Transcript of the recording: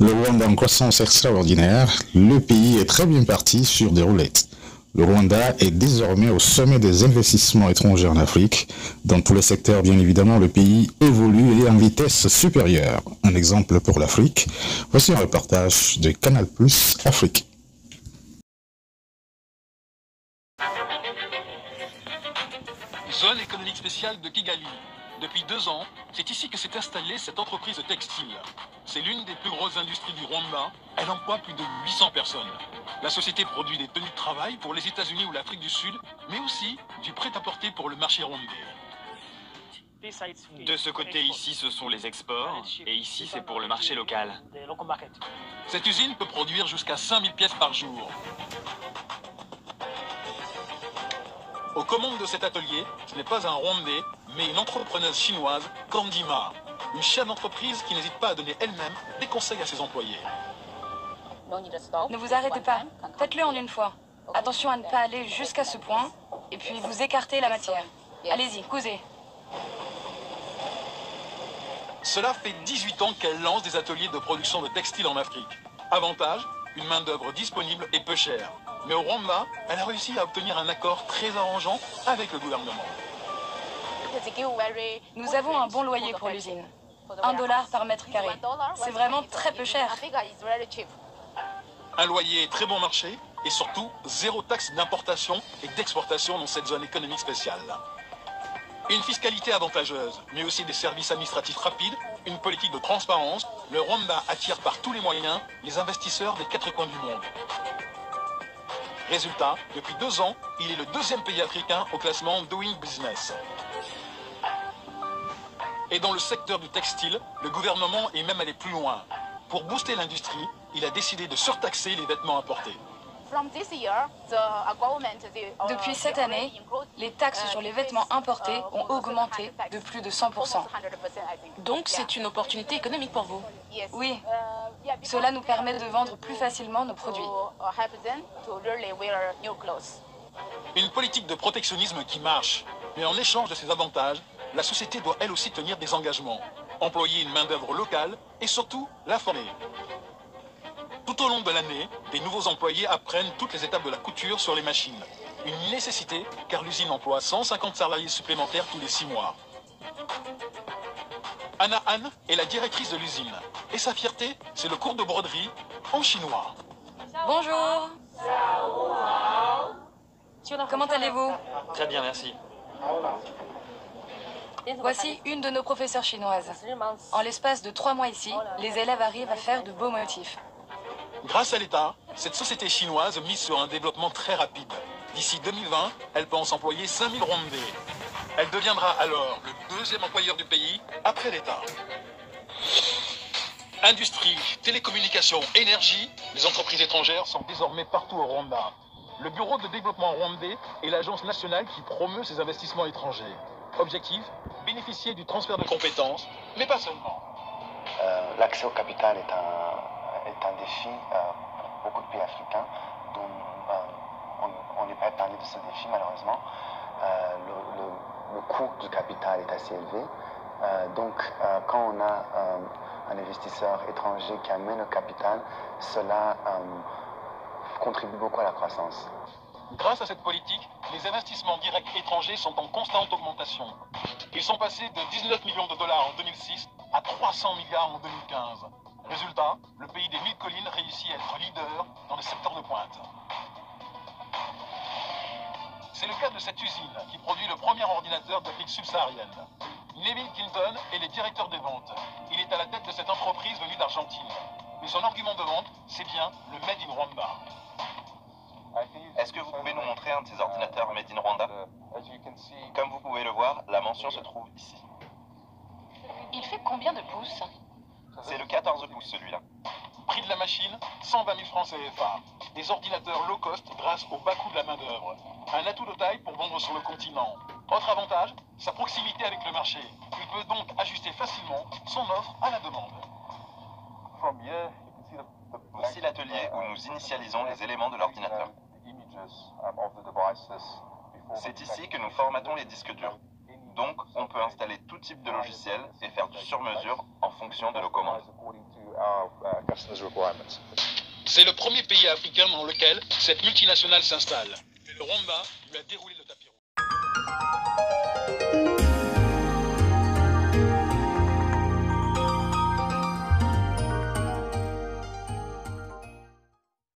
Le Rwanda en croissance extraordinaire, le pays est très bien parti sur des roulettes. Le Rwanda est désormais au sommet des investissements étrangers en Afrique. Dans tous les secteurs, bien évidemment, le pays évolue et en vitesse supérieure. Un exemple pour l'Afrique. Voici un reportage de Canal+ Afrique. Zone économique spéciale de Kigali. Depuis 2 ans, c'est ici que s'est installée cette entreprise textile. C'est l'une des plus grosses industries du Rwanda. Elle emploie plus de 800 personnes. La société produit des tenues de travail pour les États-Unis ou l'Afrique du Sud, mais aussi du prêt-à-porter pour le marché rwandais. De ce côté ici, ce sont les exports, et ici, c'est pour le marché local. Cette usine peut produire jusqu'à 5000 pièces par jour. Aux commandes de cet atelier, ce n'est pas un Rwandais, mais une entrepreneuse chinoise, Kandima. Une chef d'entreprise qui n'hésite pas à donner elle-même des conseils à ses employés. Ne vous arrêtez pas, faites-le en une fois. Attention à ne pas aller jusqu'à ce point, et puis vous écartez la matière. Allez-y, cousez. Cela fait 18 ans qu'elle lance des ateliers de production de textiles en Afrique. Avantage, une main-d'œuvre disponible et peu chère. Mais au Rwanda, elle a réussi à obtenir un accord très arrangeant avec le gouvernement. Nous avons un bon loyer pour l'usine. $1 par mètre carré. C'est vraiment très peu cher. Un loyer très bon marché et surtout 0 taxe d'importation et d'exportation dans cette zone économique spéciale. Une fiscalité avantageuse, mais aussi des services administratifs rapides, une politique de transparence, le Rwanda attire par tous les moyens les investisseurs des 4 coins du monde. Résultat, depuis 2 ans, il est le 2e pays africain au classement Doing Business. Et dans le secteur du textile, le gouvernement est même allé plus loin. Pour booster l'industrie, il a décidé de surtaxer les vêtements importés. Depuis cette année, les taxes sur les vêtements importés ont augmenté de plus de 100%. Donc c'est une opportunité économique pour vous. Oui, cela nous permet de vendre plus facilement nos produits. Une politique de protectionnisme qui marche. Mais en échange de ces avantages, la société doit elle aussi tenir des engagements. Employer une main-d'œuvre locale et surtout la former. Tout au long de l'année, des nouveaux employés apprennent toutes les étapes de la couture sur les machines. Une nécessité car l'usine emploie 150 salariés supplémentaires tous les 6 mois. Anna Han est la directrice de l'usine. Et sa fierté, c'est le cours de broderie en chinois. Bonjour. Comment allez-vous? Très bien, merci. Voici une de nos professeurs chinoises. En l'espace de 3 mois ici, les élèves arrivent à faire de beaux motifs. Grâce à l'État, cette société chinoise mise sur un développement très rapide. D'ici 2020, elle pense employer 5000 Rwandais. Elle deviendra alors le 2e employeur du pays après l'État. Industrie, télécommunications, énergie, les entreprises étrangères sont désormais partout au Rwanda. Le Bureau de développement rwandais est l'agence nationale qui promeut ces investissements étrangers. Objectif, bénéficier du transfert de compétences, mais pas seulement. L'accès au capital est un défi pour beaucoup de pays africains dont on n'est pas épargné de ce défi malheureusement. Le coût du capital est assez élevé. Donc quand on a un investisseur étranger qui amène le capital, cela contribue beaucoup à la croissance. Grâce à cette politique, les investissements directs étrangers sont en constante augmentation. Ils sont passés de 19 millions de dollars en 2006 à 300 milliards en 2015. Résultat, le pays des 1000 collines réussit à être leader dans les secteurs de pointe. C'est le cas de cette usine qui produit le premier ordinateur d'Afrique subsaharienne. Neville Clinton est le directeur des ventes. Il est à la tête de cette entreprise venue d'Argentine. Mais son argument de vente, c'est bien le Made in Rwanda. Est-ce que vous pouvez nous montrer un de ces ordinateurs Made in Rwanda? Comme vous pouvez le voir, la mention se trouve ici. Il fait combien de pouces? C'est le 14 pouces celui-là. Prix de la machine, 120 000 francs CFA. Des ordinateurs low cost grâce au bas coût de la main d'œuvre. Un atout de taille pour vendre sur le continent. Autre avantage, sa proximité avec le marché. Il peut donc ajuster facilement son offre à la demande. Voici l'atelier où nous initialisons les éléments de l'ordinateur. C'est ici que nous formatons les disques durs. Donc, on peut installer tout type de logiciel et faire du sur-mesure en fonction de nos commandes. C'est le premier pays africain dans lequel cette multinationale s'installe. Le Rwanda lui a déroulé le tapis rouge.